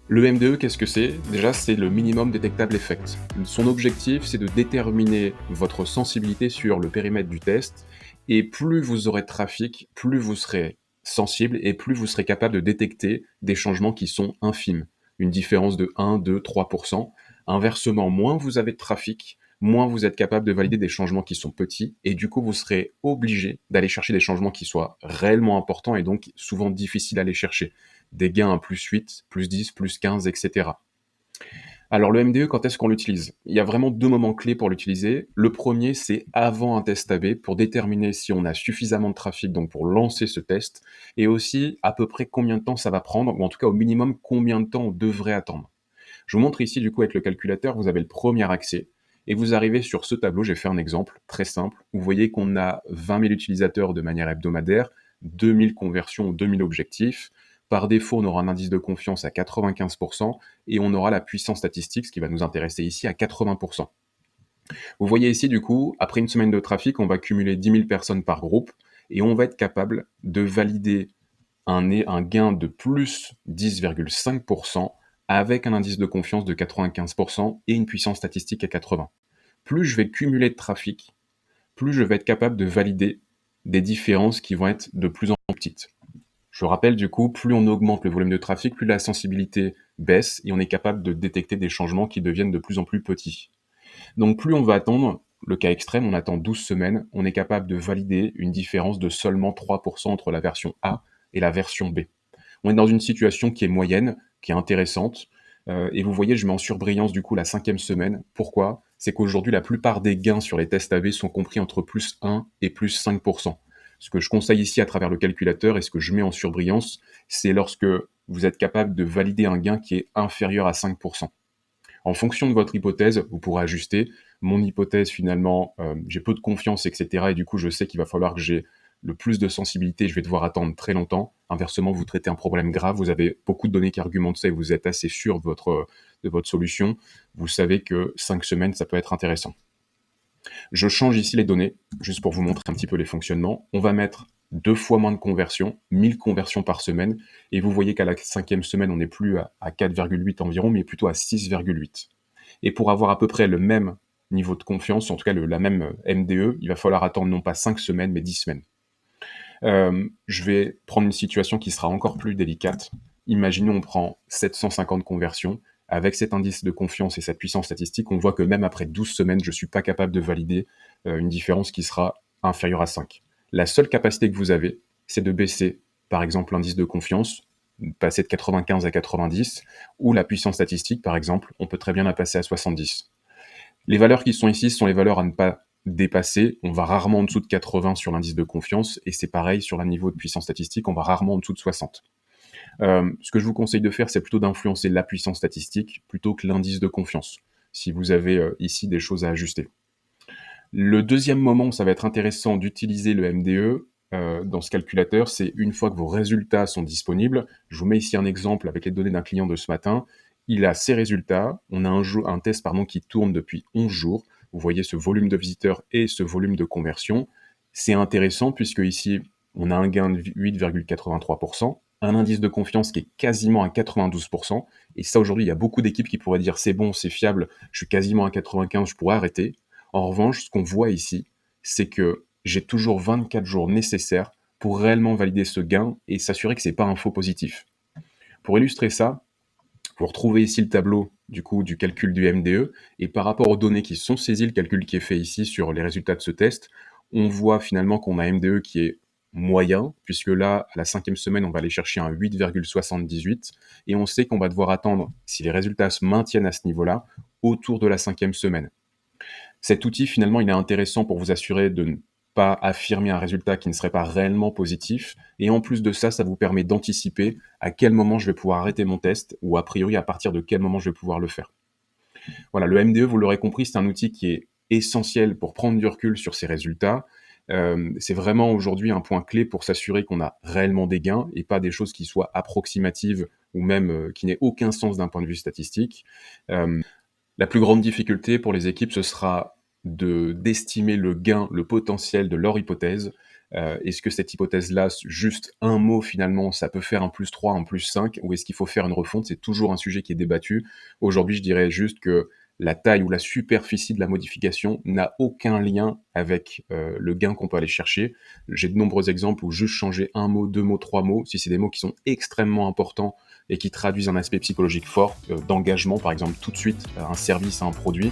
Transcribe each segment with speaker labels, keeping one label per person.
Speaker 1: Le MDE, qu'est-ce que c'est? Déjà, c'est le minimum détectable effect. Son objectif, c'est de déterminer votre sensibilité sur le périmètre du test et plus vous aurez de trafic, plus vous serez sensible et plus vous serez capable de détecter des changements qui sont infimes. Une différence de 1, 2, 3. Inversement, moins vous avez de trafic, moins vous êtes capable de valider des changements qui sont petits et du coup, vous serez obligé d'aller chercher des changements qui soient réellement importants et donc souvent difficiles à aller chercher des gains à plus 8, plus 10, plus 15, etc. Alors le MDE, quand est-ce qu'on l'utilise? Il y a vraiment deux moments clés pour l'utiliser. Le premier, c'est avant un test AB pour déterminer si on a suffisamment de trafic, donc pour lancer ce test, et aussi à peu près combien de temps ça va prendre, ou en tout cas au minimum combien de temps on devrait attendre. Je vous montre ici du coup avec le calculateur, vous avez le premier accès, et vous arrivez sur ce tableau, j'ai fait un exemple très simple, vous voyez qu'on a 20 000 utilisateurs de manière hebdomadaire, 2000 conversions, 2000 objectifs. Par défaut, on aura un indice de confiance à 95% et on aura la puissance statistique, ce qui va nous intéresser ici, à 80%. Vous voyez ici, du coup, après une semaine de trafic, on va cumuler 10 000 personnes par groupe et on va être capable de valider un gain de plus 10,5% avec un indice de confiance de 95% et une puissance statistique à 80. Plus je vais cumuler de trafic, plus je vais être capable de valider des différences qui vont être de plus en plus petites. Je rappelle du coup, plus on augmente le volume de trafic, plus la sensibilité baisse et on est capable de détecter des changements qui deviennent de plus en plus petits. Donc plus on va attendre, le cas extrême, on attend 12 semaines, on est capable de valider une différence de seulement 3% entre la version A et la version B. On est dans une situation qui est moyenne, qui est intéressante, et vous voyez, je mets en surbrillance du coup la 5e semaine. Pourquoi? C'est qu'aujourd'hui, la plupart des gains sur les tests AB sont compris entre plus 1 et plus 5%. Ce que je conseille ici à travers le calculateur et ce que je mets en surbrillance, c'est lorsque vous êtes capable de valider un gain qui est inférieur à 5%. En fonction de votre hypothèse, vous pourrez ajuster. Mon hypothèse, finalement, j'ai peu de confiance, etc. Et du coup, je sais qu'il va falloir que j'ai le plus de sensibilité. Je vais devoir attendre très longtemps. Inversement, vous traitez un problème grave, vous avez beaucoup de données qui argumentent ça et vous êtes assez sûr de votre solution. Vous savez que 5 semaines, ça peut être intéressant. Je change ici les données, juste pour vous montrer un petit peu les fonctionnements. On va mettre 2 fois moins de conversions, 1000 conversions par semaine, et vous voyez qu'à la 5e semaine, on n'est plus à 4,8 environ, mais plutôt à 6,8. Et pour avoir à peu près le même niveau de confiance, en tout cas la même MDE, il va falloir attendre non pas 5 semaines, mais 10 semaines. Je vais prendre une situation qui sera encore plus délicate. Imaginons on prend 750 conversions. Avec cet indice de confiance et cette puissance statistique, on voit que même après 12 semaines, je ne suis pas capable de valider une différence qui sera inférieure à 5. La seule capacité que vous avez, c'est de baisser, par exemple, l'indice de confiance, passer de 95 à 90, ou la puissance statistique, par exemple, on peut très bien la passer à 70. Les valeurs qui sont ici sont les valeurs à ne pas dépasser. On va rarement en dessous de 80 sur l'indice de confiance, et c'est pareil sur le niveau de puissance statistique, on va rarement en dessous de 60. Ce que je vous conseille de faire, c'est plutôt d'influencer la puissance statistique plutôt que l'indice de confiance, si vous avez ici des choses à ajuster. Le deuxième moment où ça va être intéressant d'utiliser le MDE dans ce calculateur, c'est une fois que vos résultats sont disponibles. Je vous mets ici un exemple avec les données d'un client de ce matin. Il a ses résultats. On a un test qui tourne depuis 11 jours. Vous voyez ce volume de visiteurs et ce volume de conversion. C'est intéressant puisque ici, on a un gain de 8,83%, un indice de confiance qui est quasiment à 92%. Et ça, aujourd'hui, il y a beaucoup d'équipes qui pourraient dire c'est bon, c'est fiable, je suis quasiment à 95, je pourrais arrêter. En revanche, ce qu'on voit ici, c'est que j'ai toujours 24 jours nécessaires pour réellement valider ce gain et s'assurer que c'est pas un faux positif. Pour illustrer ça, vous retrouvez ici le tableau du coup du calcul du MDE et par rapport aux données qui sont saisies, le calcul qui est fait ici sur les résultats de ce test, on voit finalement qu'on a un MDE qui est moyen, puisque là, à la 5e semaine, on va aller chercher un 8,78 et on sait qu'on va devoir attendre, si les résultats se maintiennent à ce niveau-là, autour de la 5e semaine. Cet outil, finalement, il est intéressant pour vous assurer de ne pas affirmer un résultat qui ne serait pas réellement positif. Et en plus de ça, ça vous permet d'anticiper à quel moment je vais pouvoir arrêter mon test ou a priori à partir de quel moment je vais pouvoir le faire. Voilà, le MDE, vous l'aurez compris, c'est un outil qui est essentiel pour prendre du recul sur ses résultats. C'est vraiment aujourd'hui un point clé pour s'assurer qu'on a réellement des gains et pas des choses qui soient approximatives ou même qui n'aient aucun sens d'un point de vue statistique. La plus grande difficulté pour les équipes, ce sera d'estimer le gain, le potentiel de leur hypothèse. Est-ce que cette hypothèse-là, juste un mot finalement, ça peut faire un +3, un +5 ou est-ce qu'il faut faire une refonte? C'est toujours un sujet qui est débattu. Aujourd'hui, je dirais juste que la taille ou la superficie de la modification n'a aucun lien avec, le gain qu'on peut aller chercher. J'ai de nombreux exemples où juste changer un mot, 2 mots, 3 mots, si c'est des mots qui sont extrêmement importants et qui traduisent un aspect psychologique fort, d'engagement par exemple tout de suite à un service, à un produit,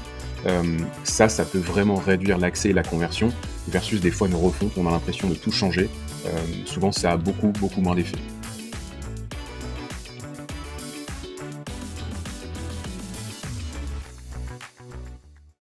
Speaker 1: ça peut vraiment réduire l'accès et la conversion versus des fois une refonte, on a l'impression de tout changer. Souvent ça a beaucoup, beaucoup moins d'effet.